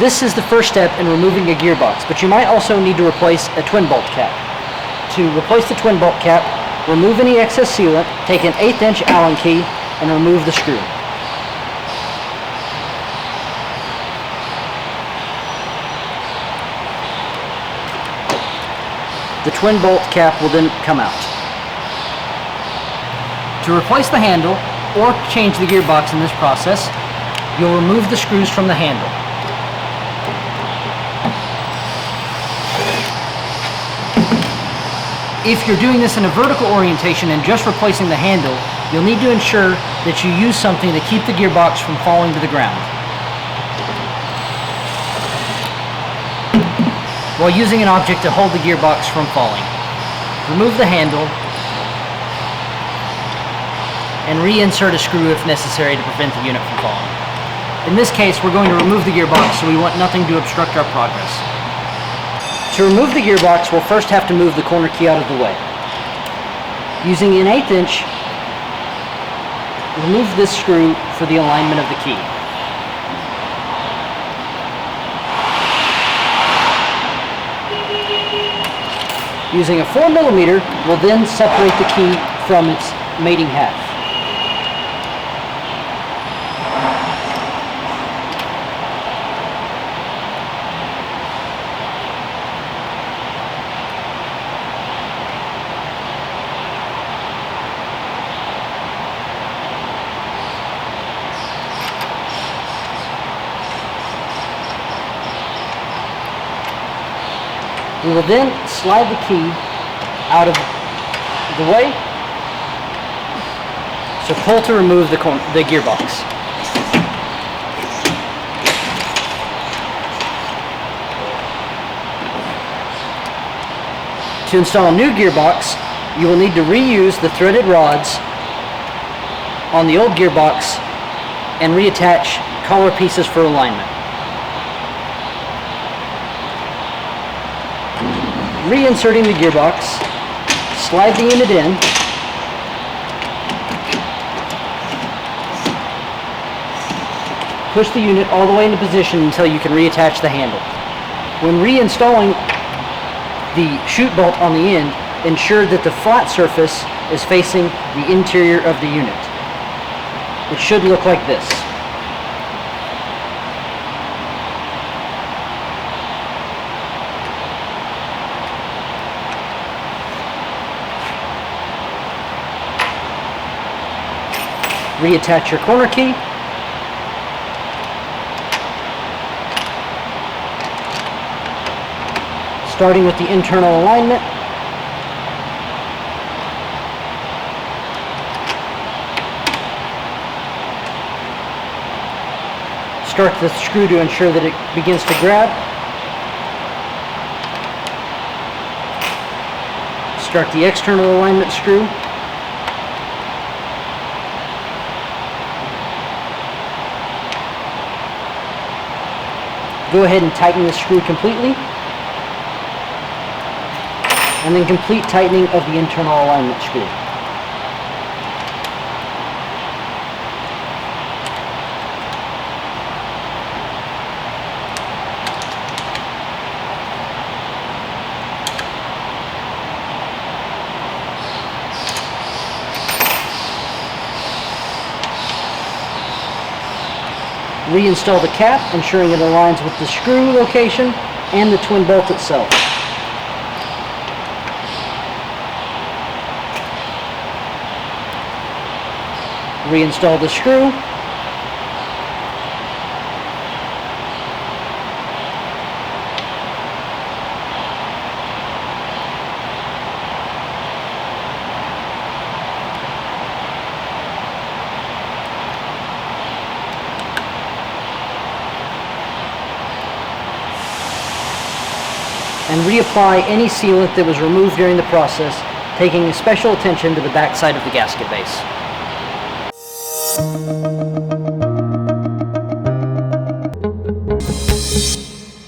This is the first step in removing a gearbox, but you might also need to replace a twin bolt cap. To replace the twin bolt cap, remove any excess sealant, take an 1/8 inch Allen key, and remove the screw. The twin bolt cap will then come out. To replace the handle, or change the gearbox in this process, you'll remove the screws from the handle. If you're doing this in a vertical orientation and just replacing the handle, you'll need to ensure that you use something to keep the gearbox from falling to the ground. While using an object to hold the gearbox from falling, remove the handle and reinsert a screw if necessary to prevent the unit from falling. In this case, we're going to remove the gearbox, so we want nothing to obstruct our progress. To remove the gearbox, we'll first have to move the corner key out of the way. Using an 1/8 inch, remove this screw for the alignment of the key. Using a 4mm, we'll then separate the key from its mating half. We will then slide the key out of the way, so pull to remove the gearbox. To install a new gearbox, you will need to reuse the threaded rods on the old gearbox and reattach collar pieces for alignment. Reinserting the gearbox, slide the unit in, push the unit all the way into position until you can reattach the handle. When reinstalling the chute bolt on the end, ensure that the flat surface is facing the interior of the unit. It should look like this. Reattach your corner key. Starting with the internal alignment. Start the screw to ensure that it begins to grab. Start the external alignment screw. Go ahead and tighten the screw completely, and then complete tightening of the internal alignment screw. Reinstall the cap, ensuring it aligns with the screw location and the twin bolt itself. Reinstall the screw. And reapply any sealant that was removed during the process, taking special attention to the back side of the gasket base.